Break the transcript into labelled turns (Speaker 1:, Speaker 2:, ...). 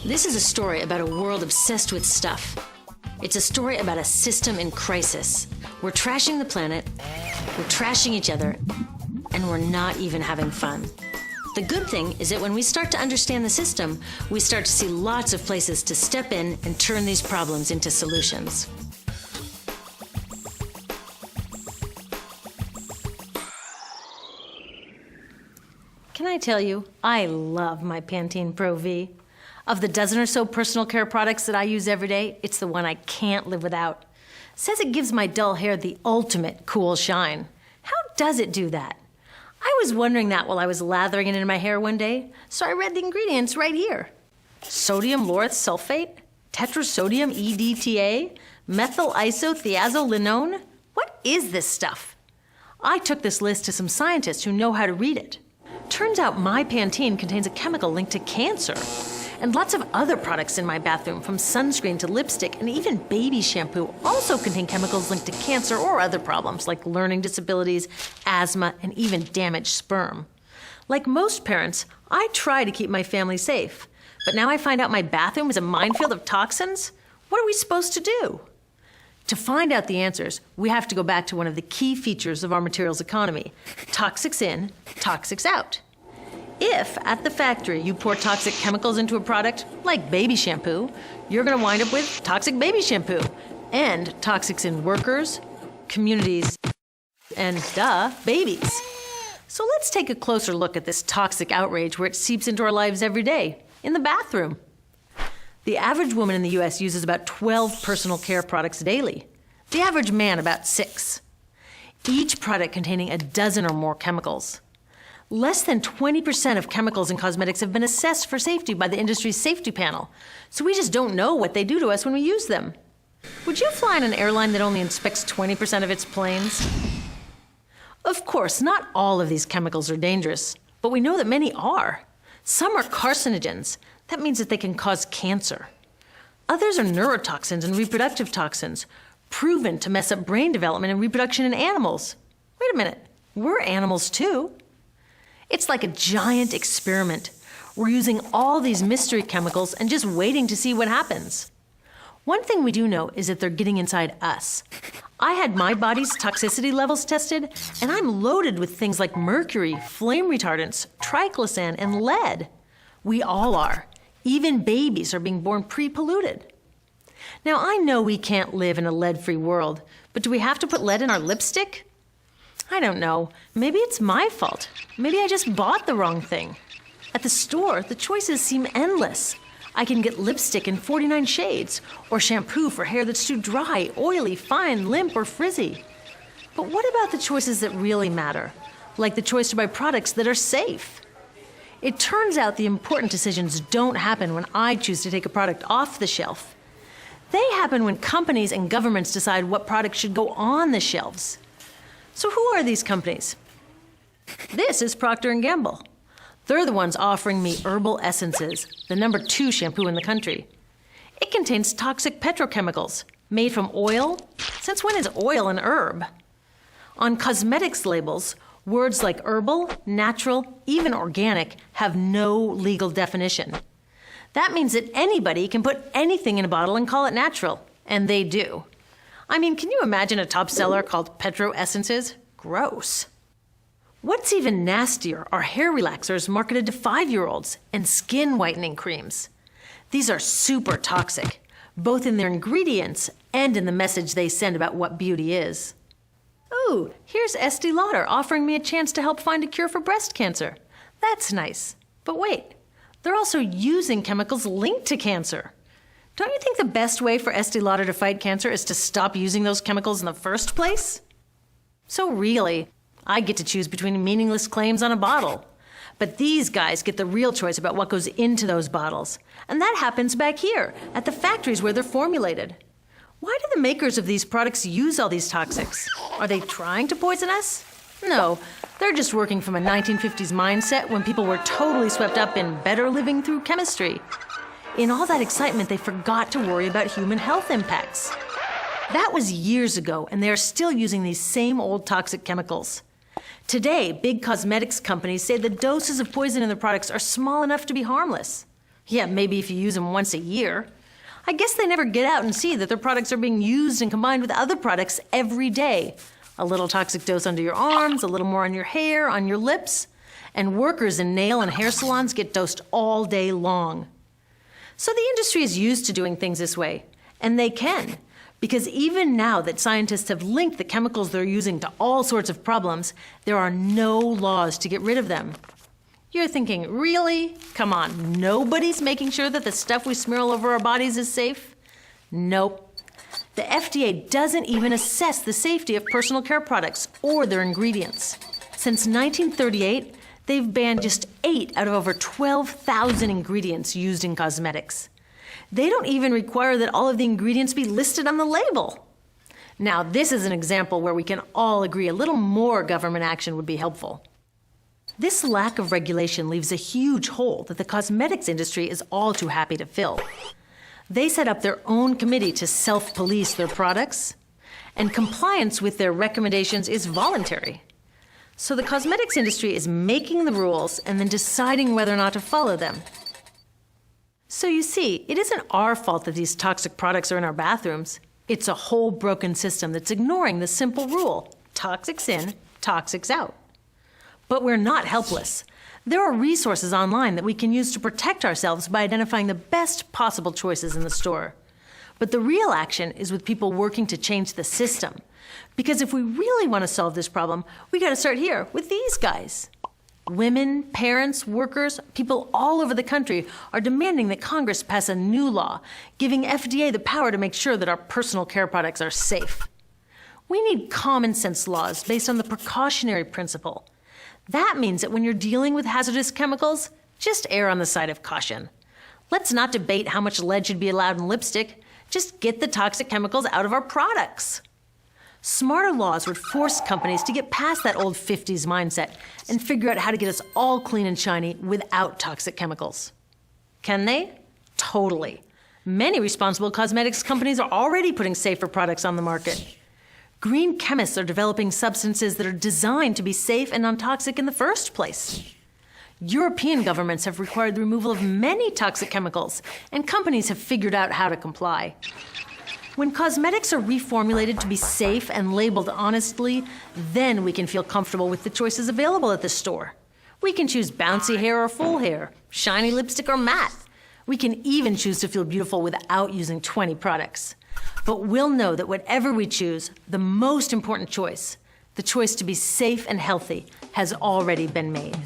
Speaker 1: This is a story about a world obsessed with stuff. It's a story about a system in crisis. We're trashing the planet, we're trashing each other, and we're not even having fun. The good thing is that when we start to understand the system, we start to see lots of places to step in and turn these problems into solutions. Can I tell you, I love my Pantene Pro V. Of the dozen or so personal care products that I use every day, it's the one I can't live without. It says it gives my dull hair the ultimate cool shine. How does it do that? I was wondering that while I was lathering it in my hair one day, so I read the ingredients right here. Sodium lauryl sulfate, tetrasodium EDTA, methyl isothiazolinone. What is this stuff? I took this list to some scientists who know how to read it. Turns out my Pantene contains a chemical linked to cancer. And lots of other products in my bathroom, from sunscreen to lipstick and even baby shampoo, also contain chemicals linked to cancer or other problems like learning disabilities, asthma, and even damaged sperm. Like most parents, I try to keep my family safe. But now I find out my bathroom is a minefield of toxins? What are we supposed to do? To find out the answers, we have to go back to one of the key features of our materials economy: toxics in, toxics out. If, at the factory, you pour toxic chemicals into a product, like baby shampoo, you're going to wind up with toxic baby shampoo, and toxics in workers, communities, and, babies. So let's take a closer look at this toxic outrage where it seeps into our lives every day, in the bathroom. The average woman in the U.S. uses about 12 personal care products daily. The average man about 6. Each product containing a dozen or more chemicals. Less than 20% of chemicals in cosmetics have been assessed for safety by the industry's safety panel, so we just don't know what they do to us when we use them. Would you fly on an airline that only inspects 20% of its planes? Of course, not all of these chemicals are dangerous, but we know that many are. Some are carcinogens. That means that they can cause cancer. Others are neurotoxins and reproductive toxins, proven to mess up brain development and reproduction in animals. Wait a minute, we're animals too. It's like a giant experiment. We're using all these mystery chemicals and just waiting to see what happens. One thing we do know is that they're getting inside us. I had my body's toxicity levels tested, and I'm loaded with things like mercury, flame retardants, triclosan, and lead. We all are. Even babies are being born pre-polluted. Now, I know we can't live in a lead-free world, but do we have to put lead in our lipstick? I don't know. Maybe it's my fault. Maybe I just bought the wrong thing. At the store, the choices seem endless. I can get lipstick in 49 shades, or shampoo for hair that's too dry, oily, fine, limp, or frizzy. But what about the choices that really matter? Like the choice to buy products that are safe? It turns out the important decisions don't happen when I choose to take a product off the shelf. They happen when companies and governments decide what products should go on the shelves. So who are these companies? This is Procter & Gamble. They're the ones offering me Herbal Essences, the #2 shampoo in the country. It contains toxic petrochemicals made from oil. Since when is oil an herb? On cosmetics labels, words like herbal, natural, even organic have no legal definition. That means that anybody can put anything in a bottle and call it natural, and they do. I mean, can you imagine a top seller called Petro Essences? Gross. What's even nastier are hair relaxers marketed to 5-year-olds and skin whitening creams. These are super toxic, both in their ingredients and in the message they send about what beauty is. Ooh, here's Estee Lauder offering me a chance to help find a cure for breast cancer. That's nice. But wait, they're also using chemicals linked to cancer. Don't you think the best way for Estee Lauder to fight cancer is to stop using those chemicals in the first place? So really, I get to choose between meaningless claims on a bottle. But these guys get the real choice about what goes into those bottles. And that happens back here, at the factories where they're formulated. Why do the makers of these products use all these toxics? Are they trying to poison us? No, they're just working from a 1950s mindset when people were totally swept up in better living through chemistry. In all that excitement, they forgot to worry about human health impacts. That was years ago, and they are still using these same old toxic chemicals. Today, big cosmetics companies say the doses of poison in their products are small enough to be harmless. Yeah, maybe if you use them once a year. I guess they never get out and see that their products are being used and combined with other products every day. A little toxic dose under your arms, a little more on your hair, on your lips. And workers in nail and hair salons get dosed all day long. So the industry is used to doing things this way, and they can. Because even now that scientists have linked the chemicals they're using to all sorts of problems, there are no laws to get rid of them. You're thinking, really? Come on, nobody's making sure that the stuff we smear all over our bodies is safe? Nope. The FDA doesn't even assess the safety of personal care products or their ingredients. Since 1938, they've banned just 8 out of over 12,000 ingredients used in cosmetics. They don't even require that all of the ingredients be listed on the label. Now, this is an example where we can all agree a little more government action would be helpful. This lack of regulation leaves a huge hole that the cosmetics industry is all too happy to fill. They set up their own committee to self-police their products, and compliance with their recommendations is voluntary. So the cosmetics industry is making the rules and then deciding whether or not to follow them. So you see, it isn't our fault that these toxic products are in our bathrooms. It's a whole broken system that's ignoring the simple rule: toxics in, toxics out. But we're not helpless. There are resources online that we can use to protect ourselves by identifying the best possible choices in the store. But the real action is with people working to change the system. Because if we really want to solve this problem, we got to start here with these guys. Women, parents, workers, people all over the country are demanding that Congress pass a new law, giving FDA the power to make sure that our personal care products are safe. We need common sense laws based on the precautionary principle. That means that when you're dealing with hazardous chemicals, just err on the side of caution. Let's not debate how much lead should be allowed in lipstick. Just get the toxic chemicals out of our products. Smarter laws would force companies to get past that old 50s mindset and figure out how to get us all clean and shiny without toxic chemicals. Can they? Totally. Many responsible cosmetics companies are already putting safer products on the market. Green chemists are developing substances that are designed to be safe and non-toxic in the first place. European governments have required the removal of many toxic chemicals, and companies have figured out how to comply. When cosmetics are reformulated to be safe and labeled honestly, then we can feel comfortable with the choices available at the store. We can choose bouncy hair or full hair, shiny lipstick or matte. We can even choose to feel beautiful without using 20 products. But we'll know that whatever we choose, the most important choice, the choice to be safe and healthy, has already been made.